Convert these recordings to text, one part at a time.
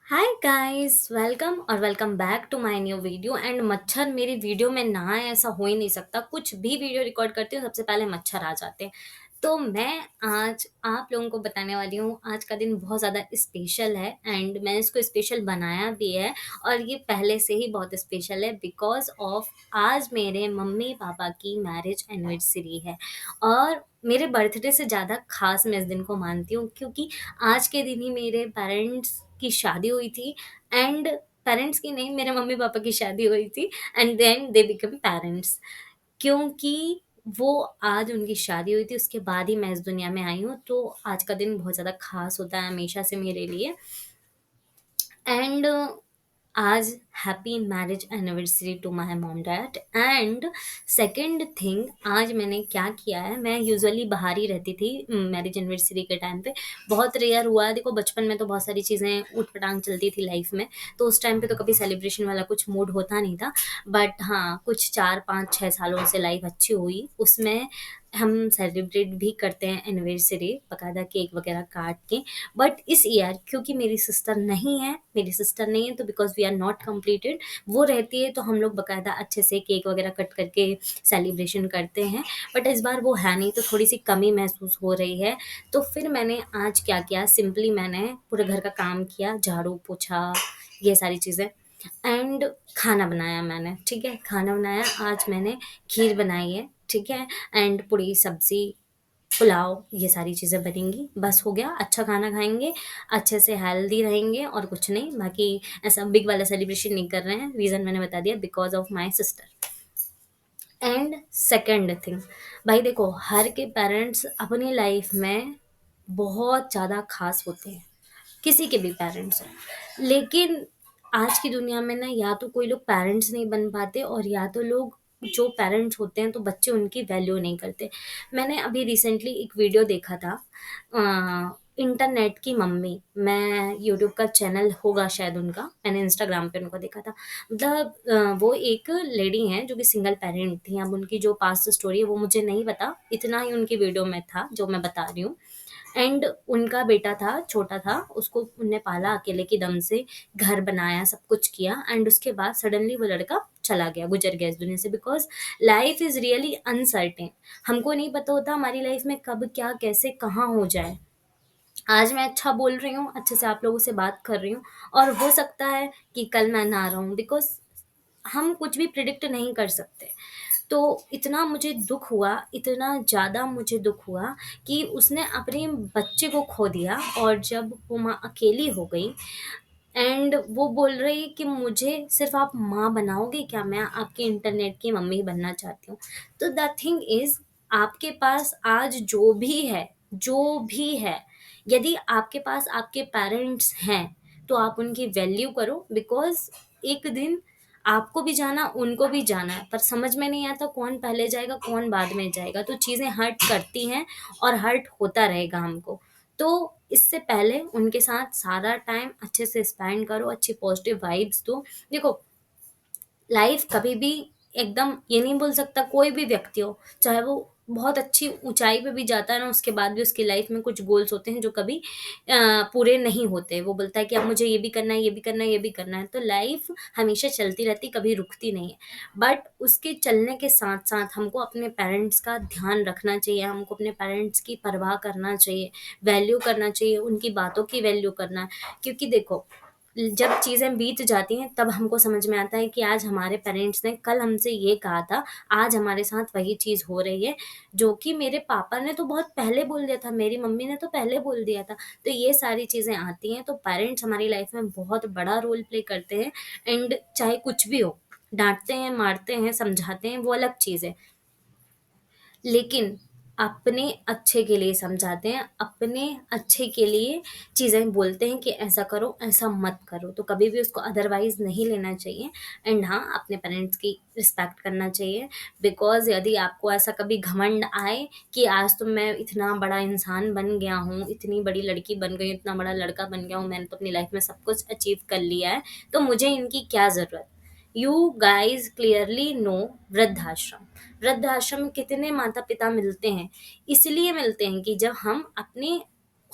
Hi guys, welcome back to my new video. And मच्छर मेरी video में ना आए ऐसा हो ही नहीं सकता। कुछ भी वीडियो रिकॉर्ड करती हूँ सबसे पहले मच्छर आ जाते हैं। तो मैं आज आप लोगों को बताने वाली हूँ, आज का दिन बहुत ज़्यादा स्पेशल है एंड मैंने इसको स्पेशल बनाया भी है। और ये पहले से ही बहुत स्पेशल है बिकॉज ऑफ आज मेरे मम्मी पापा की मैरिज एनिवर्सरी है। और मेरे बर्थडे से ज़्यादा खास मैं इस दिन को मानती हूँ क्योंकि आज के दिन ही मेरे पेरेंट्स की शादी हुई थी। एंड पेरेंट्स की नहीं, मेरे मम्मी पापा की शादी हुई थी and then they become parents. क्योंकि वो आज उनकी शादी हुई थी, उसके बाद ही मैं इस दुनिया में आई हूँ। तो आज का दिन बहुत ज़्यादा खास होता है हमेशा से मेरे लिए। एंड आज happy marriage anniversary to my mom dad. And second thing, आज मैंने क्या किया है, मैं यूजुअली बाहर ही रहती थी मैरिज एनिवर्सरी के टाइम पे। बहुत रेयर हुआ है, देखो बचपन में तो बहुत सारी चीज़ें ऊट पटांग चलती थी लाइफ में, तो उस टाइम पे तो कभी सेलिब्रेशन वाला कुछ मूड होता नहीं था। बट हाँ, कुछ 4 5 6 सालों से लाइफ अच्छी हुई, उसमें हम सेलिब्रेट भी करते हैं एनिवर्सरी, बकायदा केक वगैरह काट के। बट इस ईयर क्योंकि मेरी सिस्टर नहीं है तो because we are not completed, वो रहती है तो हम लोग बकायदा अच्छे से केक वगैरह कट करके सेलिब्रेशन करते हैं। बट इस बार वो है नहीं तो थोड़ी सी कमी महसूस हो रही है। तो फिर मैंने आज क्या किया, सिंपली मैंने पूरे घर का काम किया, झाड़ू पोछा, ये सारी चीज़ें। एंड खाना बनाया मैंने, ठीक है, खाना बनाया आज मैंने। खीर बनाई है, ठीक है। एंड पूड़ी सब्जी पुलाव, ये सारी चीज़ें बनेंगी, बस हो गया। अच्छा खाना खाएँगे, अच्छे से हेल्दी रहेंगे और कुछ नहीं। बाकी ऐसा बिग वाला सेलिब्रेशन नहीं कर रहे हैं, रीज़न मैंने बता दिया, because of my sister. And second thing, भाई देखो, हर के पेरेंट्स अपनी लाइफ में बहुत ज़्यादा ख़ास होते हैं, किसी के भी पेरेंट्स हों। लेकिन आज की दुनिया में ना, या तो कोई लोग पेरेंट्स नहीं बन पाते और या तो लोग जो पेरेंट्स होते हैं तो बच्चे उनकी वैल्यू नहीं करते। मैंने अभी रिसेंटली एक वीडियो देखा था, इंटरनेट की मम्मी। मैं यूट्यूब का चैनल होगा शायद उनका, मैंने इंस्टाग्राम पे उनको देखा था। मतलब वो एक लेडी हैं जो कि सिंगल पेरेंट थी। अब उनकी जो पास्ट स्टोरी है वो मुझे नहीं पता, इतना ही उनकी वीडियो में था जो मैं बता रही हूँ। एंड उनका बेटा था, छोटा था, उसको उनने पाला अकेले की दम से, घर बनाया, सब कुछ किया। एंड उसके बाद सडनली वो लड़का चला गया, गुजर गया इस दुनिया से। Because life is really uncertain, हमको नहीं पता होता हमारी लाइफ में कब क्या कैसे कहाँ हो जाए। आज मैं अच्छा बोल रही हूँ, अच्छे से आप लोगों से बात कर रही हूँ, और हो सकता है कि कल मैं ना रहूँ, बिकॉज हम कुछ भी प्रिडिक्ट नहीं कर सकते। तो इतना मुझे दुख हुआ, इतना ज़्यादा मुझे दुख हुआ कि उसने अपने बच्चे को खो दिया। और जब वो माँ अकेली हो गई एंड वो बोल रही कि मुझे सिर्फ आप माँ बनाओगे क्या, मैं आपके इंटरनेट की मम्मी बनना चाहती हूँ। तो द थिंग इज, आपके पास आज जो भी है, यदि आपके पास आपके पेरेंट्स हैं तो आप उनकी वैल्यू करो। बिकॉज एक दिन आपको भी जाना, उनको भी जाना है, पर समझ में नहीं आता कौन पहले जाएगा कौन बाद में जाएगा। तो चीज़ें हर्ट करती हैं और हर्ट होता रहेगा हमको। तो इससे पहले उनके साथ सारा टाइम अच्छे से स्पेंड करो, अच्छी पॉजिटिव वाइब्स दो। देखो, लाइफ कभी भी एकदम, ये नहीं बोल सकता कोई भी व्यक्ति हो, चाहे वो बहुत अच्छी ऊंचाई पे भी जाता है ना, उसके बाद भी उसकी लाइफ में कुछ गोल्स होते हैं जो कभी पूरे नहीं होते। वो बोलता है कि अब मुझे ये भी करना है, ये भी करना है, ये भी करना है। तो लाइफ हमेशा चलती रहती, कभी रुकती नहीं है। बट उसके चलने के साथ साथ हमको अपने पेरेंट्स का ध्यान रखना चाहिए, हमको अपने पेरेंट्स की परवाह करना चाहिए, वैल्यू करना चाहिए, उनकी बातों की वैल्यू करना है। क्योंकि देखो, जब चीज़ें बीत जाती हैं तब हमको समझ में आता है कि आज हमारे पेरेंट्स ने कल हमसे ये कहा था, आज हमारे साथ वही चीज़ हो रही है। जो कि मेरे पापा ने तो बहुत पहले बोल दिया था, मेरी मम्मी ने तो पहले बोल दिया था। तो ये सारी चीज़ें आती हैं, तो पेरेंट्स हमारी लाइफ में बहुत बड़ा रोल प्ले करते हैं। एंड चाहे कुछ भी हो, डांटते हैं, मारते हैं, समझाते हैं, वो अलग चीज़ है। लेकिन अपने अच्छे के लिए समझाते हैं, अपने अच्छे के लिए चीज़ें बोलते हैं कि ऐसा करो, ऐसा मत करो। तो कभी भी उसको अदरवाइज़ नहीं लेना चाहिए। एंड हाँ, अपने पेरेंट्स की रिस्पेक्ट करना चाहिए। बिकॉज़ यदि आपको ऐसा कभी घमंड आए कि आज तो मैं इतना बड़ा इंसान बन गया हूँ, इतनी बड़ी लड़की बन गई हूँ, इतना बड़ा लड़का बन गया हूँ, मैंने तो अपनी लाइफ़ में सब कुछ अचीव कर लिया है, तो मुझे इनकी क्या ज़रूरत। यू गाइज क्लियरली नो, वृद्धाश्रम, वृद्धाश्रम में कितने माता पिता मिलते हैं, इसलिए मिलते हैं कि जब हम अपने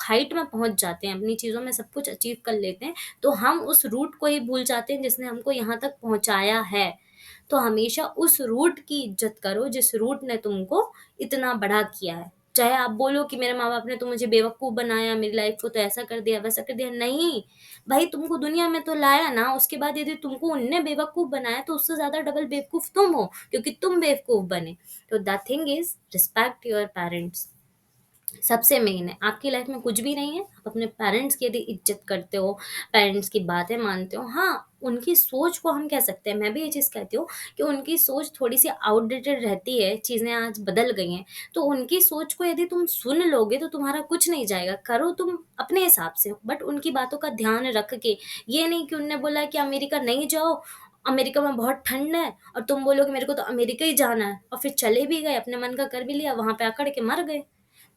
हाइट में पहुँच जाते हैं, अपनी चीज़ों में सब कुछ अचीव कर लेते हैं, तो हम उस रूट को ही भूल जाते हैं जिसने हमको यहाँ तक पहुँचाया है। तो हमेशा उस रूट की इज़्ज़त करो जिस रूट ने तुमको इतना बड़ा किया है। चाहे आप बोलो कि मेरे माँ-बाप ने तो मुझे बेवकूफ़ बनाया, मेरी लाइफ़ को तो ऐसा कर दिया, वैसा कर दिया, नहीं, भाई तुमको दुनिया में तो लाया ना, उसके बाद यदि तुमको उनने बेवकूफ़ बनाया तो उससे ज़्यादा डबल बेवकूफ़ तुम हो, क्योंकि तुम बेवकूफ़ बने। तो the thing is respect your parents. सबसे मेन है, आपकी लाइफ में कुछ भी नहीं है, आप अपने पेरेंट्स की यदि इज़्ज़त करते हो, पेरेंट्स की बातें मानते हो, हाँ, उनकी सोच को हम कह सकते हैं, मैं भी ये चीज़ कहती हूँ कि उनकी सोच थोड़ी-सी आउटडेटेड रहती है, चीज़ें आज बदल गई हैं, तो उनकी सोच को यदि तुम सुन लोगे तो तुम्हारा कुछ नहीं जाएगा, करो तुम अपने हिसाब से, बट उनकी बातों का ध्यान रख के, ये नहीं कि उनने बोला कि अमेरिका नहीं जाओ, अमेरिका में बहुत ठंड है और तुम बोलोगे मेरे को तो अमेरिका ही जाना है और फिर चले भी गए, अपने मन का कर भी लिया, वहाँ पे अकड़ के मर गए।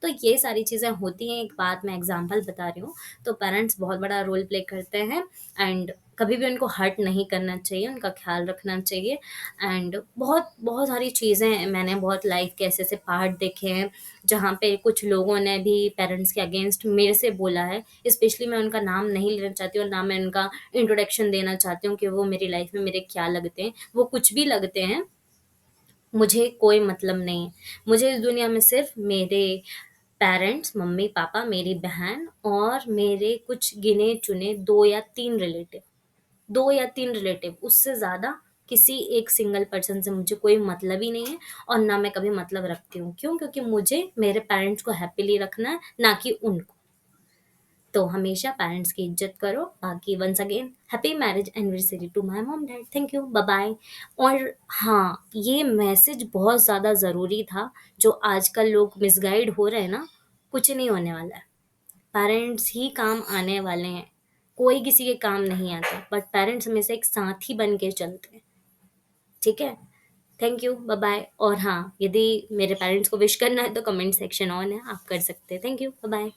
तो ये सारी चीज़ें होती हैं, एक बात मैं एग्ज़ाम्पल बता रही हूँ। तो पेरेंट्स बहुत बड़ा रोल प्ले करते हैं एंड कभी भी उनको हर्ट नहीं करना चाहिए, उनका ख़्याल रखना चाहिए एंड बहुत सारी चीज़ें मैंने बहुत लाइफ़ के ऐसे-ऐसे पार्ट देखे हैं, जहाँ पे कुछ लोगों ने भी पेरेंट्स के अगेंस्ट मेरे से बोला है। स्पेशली मैं उनका नाम नहीं लेना चाहती हूँ और ना मैं उनका इंट्रोडक्शन देना चाहती हूँ कि वो मेरी लाइफ़ में मेरे क्या लगते हैं। वो कुछ भी लगते हैं, मुझे कोई मतलब नहीं है। मुझे इस दुनिया में सिर्फ़ मेरे पेरेंट्स, मम्मी-पापा, मेरी बहन और मेरे कुछ गिने-चुने 2 या 3 रिलेटिव, 2 या 3 रिलेटिव, उससे ज़्यादा किसी एक सिंगल पर्सन से मुझे कोई मतलब ही नहीं है और ना मैं कभी मतलब रखती हूँ। क्यों? क्योंकि मुझे मेरे पेरेंट्स को हैप्पीली रखना है, ना कि उनको। तो हमेशा पेरेंट्स की इज़्ज़त करो। बाकी once again happy marriage anniversary to my mom dad. Thank you, bye bye. और हाँ, ये मैसेज बहुत ज़्यादा ज़रूरी था, जो आजकल लोग मिसगाइड हो रहे हैं ना, कुछ नहीं होने वाला है। पेरेंट्स ही काम आने वाले हैं। कोई किसी के काम नहीं आता, बट पेरेंट्स हमेशा एक साथी बन के चलते हैं, ठीक है? Thank you, bye bye. और हाँ, यदि मेरे पेरेंट्स को विश करना है तो कमेंट सेक्शन ऑन है, आप कर सकते हैं। Thank you, bye-bye.